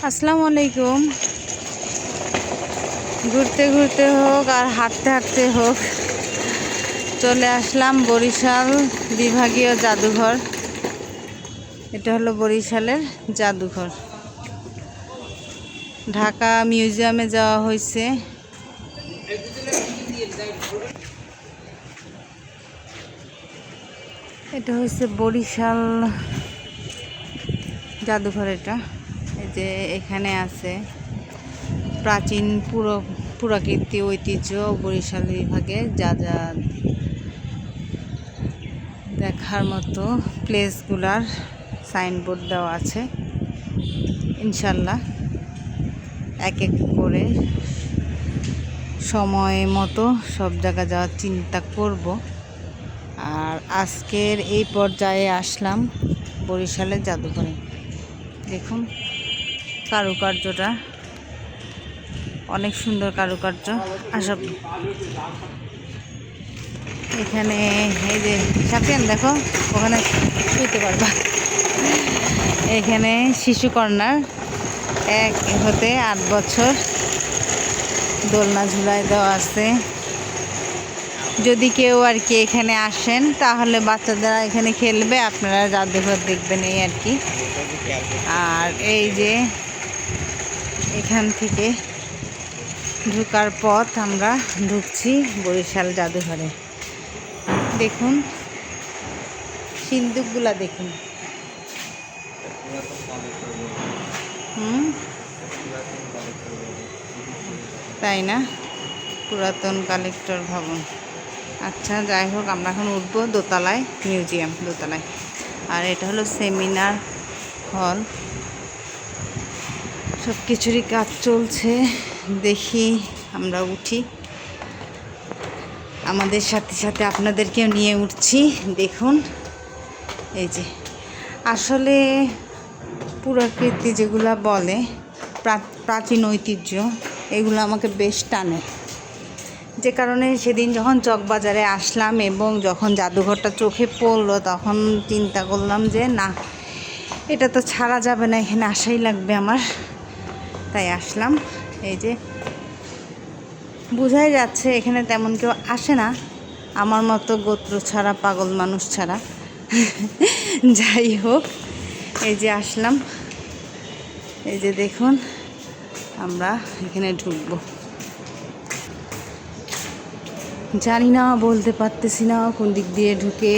আসসালামু আলাইকুম। ঘুরতে ঘুরতে হোক আর হাঁটতে হাঁটতে হোক চলে আসলাম বরিশাল বিভাগীয় জাদুঘর। এটা হলো বরিশালের জাদুঘর। ঢাকা মিউজিয়ামে যাওয়া হয়েছে। এটা হচ্ছে বরিশাল জাদুঘর। এটা এই যে এখানে আছে প্রাচীন পুরাকীর্তি ঐতিহ্য বরিশাল বিভাগে যা যা দেখার মতো প্লেসগুলার সাইনবোর্ড দেওয়া আছে। ইনশাল্লাহ এক এক করে সময় মতো সব জায়গা যাওয়ার চিন্তা করব। আর আজকের এই পর্যায়ে আসলাম বরিশালের জাদুঘরে। দেখুন কারুকার্যটা অনেক সুন্দর কারুকার্য। আসব এখানে এই যে সাপিয়ান দেখো ওখানে শুতে পারবা। এখানে শিশু কর্নার 1 হতে 8 বছর দোলনা ঝুলায় দেওয়া আছে। যদি কেউ আর কি এখানে আসেন তাহলে বাচ্চাদের এখানে খেলবে, আপনারা জাদুঘর দেখবেন এই আর কি। আর এই যে এখান থেকে ঢোকার পথ আমরা ঢুকছি বরিশাল জাদুঘরে। দেখুন সিন্দুকগুলা দেখুন। তাই না, পুরাতন কালেক্টর ভবন। আচ্ছা যাই হোক, আমরা এখন উঠবো দোতলায়, মিউজিয়াম দোতলায়। আর এটা হলো সেমিনার হল। সব কিছুরই কাজ চলছে। দেখি আমরা উঠি, আমাদের সাথে সাথে আপনাদেরকেও নিয়ে উঠছি। দেখুন এই যে আসলে পুরাকীর্তি যেগুলা বলে প্রাচীন ঐতিহ্য, এগুলো আমাকে বেশ টানে। যে কারণে সেদিন যখন চকবাজারে আসলাম এবং যখন জাদুঘরটা চোখে পড়লো তখন চিন্তা করলাম যে না, এটা তো ছাড়া যাবে না, এখানে আসাই লাগবে আমার। তাই আসলাম। এই যে বোঝাই যাচ্ছে এখানে তেমন কেউ আসে না, আমার মতো গোত্র ছাড়া, পাগল মানুষ ছাড়া। যাই হোক, এই যে আসলাম। এই যে দেখুন আমরা এখানে ঢুকবো। জানি না, বলতে পারতেছি না কোন দিক দিয়ে ঢুকে।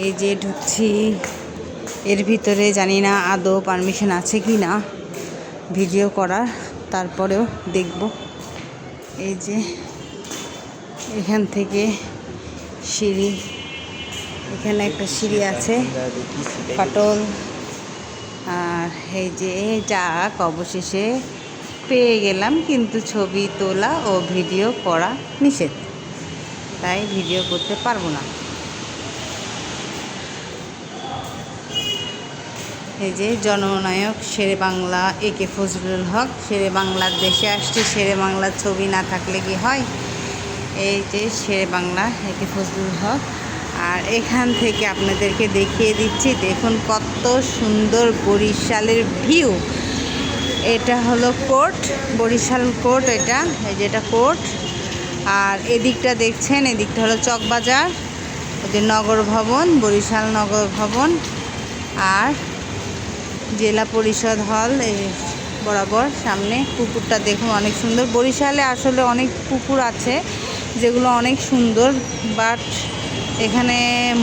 এই যে ঢুকছি, এর ভিতরে জানি না আদৌ পারমিশন আছে কি না ভিডিও করার, তারপরেও দেখব। এই যে এখান থেকে সিঁড়ি, এখানে একটা সিঁড়ি আছে ফাটল। আর এই যে যাক, অবশেষে পেয়ে গেলাম, কিন্তু ছবি তোলা ও ভিডিও করা নিষেধ, তাই ভিডিও করতে পারবো না। এই যে জননায়ক শেরে বাংলা একে ফজলুল হক, শেরে বাংলার দেশে আসছে, শেরে বাংলার ছবি না থাকলে কি হয়। এই যে শেরে বাংলা একে ফজলুল হক। আর এখান থেকে আপনাদেরকে দেখিয়ে দিচ্ছি, দেখুন কত সুন্দর বরিশালের ভিউ। এটা হলো কোর্ট, বরিশাল কোর্ট। এটা এই যে এটা কোর্ট। আর এদিকটা দেখছেন, এদিকটা হলো চকবাজার, ওই যে নগর ভবন, বরিশাল নগর ভবন। আর জেলা পরিষদ হল এই বরাবর সামনে। পুকুরটা দেখুন অনেক সুন্দর। বরিশালে আসলে অনেক পুকুর আছে যেগুলো অনেক সুন্দর, বাট এখানে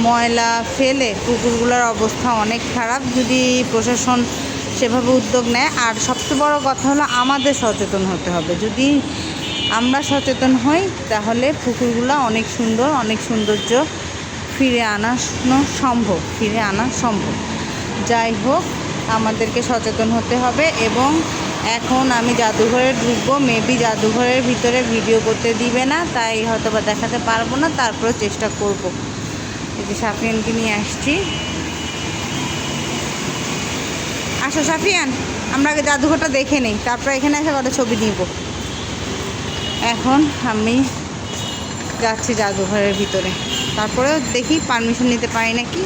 ময়লা ফেলে পুকুরগুলোর অবস্থা অনেক খারাপ। যদি প্রশাসন সেভাবে উদ্যোগ নেয়, আর সবচেয়ে বড় কথা হলো আমাদের সচেতন হতে হবে। যদি আমরা সচেতন হই তাহলে পুকুরগুলো অনেক সুন্দর, অনেক সৌন্দর্য ফিরে আনা সম্ভব। যাই হোক, আমাদেরকে সচেতন হতে হবে। এবং এখন আমি জাদুঘরে ঢুকবো, মেবি জাদুঘরের ভিতরে ভিডিও করতে দিবে না, তাই হয়তো বা দেখাতে পারবো না, তারপরে চেষ্টা করব। এই যে সাফিয়ানকে নিয়ে আসছি। আসো সাফিয়ান, আমরা আগে জাদুঘরটা দেখে নিই, তারপরে এখানে এসে কটা ছবি নিব। এখন আমি যাচ্ছি জাদুঘরের ভিতরে, তারপরেও দেখি পারমিশন নিতে পারি নাকি।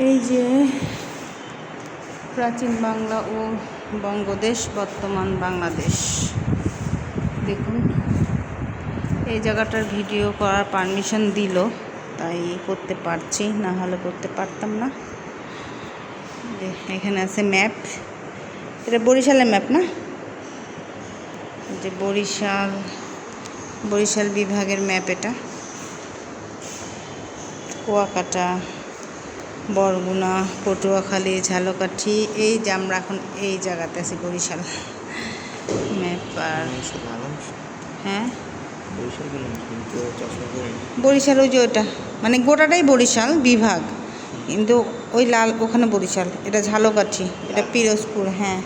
এই যে প্রাচীন বাংলা ও বঙ্গদেশ, বর্তমান বাংলাদেশ। দেখুন, এই জায়গাটার ভিডিও করার পারমিশন দিল, তাই করতে পারছি, না হলে করতে পারতাম না। এখানে আছে ম্যাপ, এটা বরিশালের ম্যাপ না, যে বরিশাল বিভাগের ম্যাপ এটা। কুয়াকাটা, বরগুনা, পটুয়াখালী, ঝালকাঠি, এই যে আমরা এখন এই জায়গাতে আছি বরিশাল ম্যাপ। আর হ্যাঁ, বরিশাল ওই যে ওটা, মানে গোটাটাই বরিশাল বিভাগ, কিন্তু ওই লাল ওখানে বরিশাল, এটা ঝালকাঠি, এটা পিরোজপুর, হ্যাঁ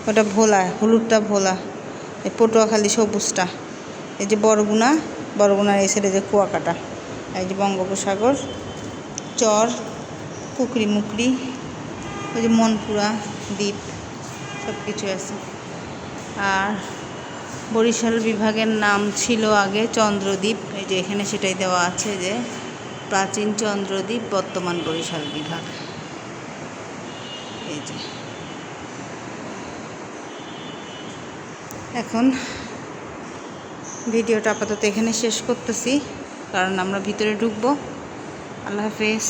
ওটা ভোলা, হলুদটা ভোলা, এই পটুয়াখালী সবুজটা, এই যে বরগুনার এই সাইডে যে কুয়াকাটা, এই যে বঙ্গোপসাগর, চর, পুকুরি মুকরি, ওই যে মনপুরা দ্বীপ, সব কিছু আছে। আর বরিশাল বিভাগের নাম ছিল আগে চন্দ্রদ্বীপ, এই যে এখানে সেটাই দেওয়া আছে যে প্রাচীন চন্দ্রদ্বীপ, বর্তমান বরিশাল বিভাগ। এই যে এখন ভিডিওটা আপাতত এখানে শেষ করতেছি, কারণ আমরা ভিতরে ঢুকবো। আল্লাহ হাফেজ।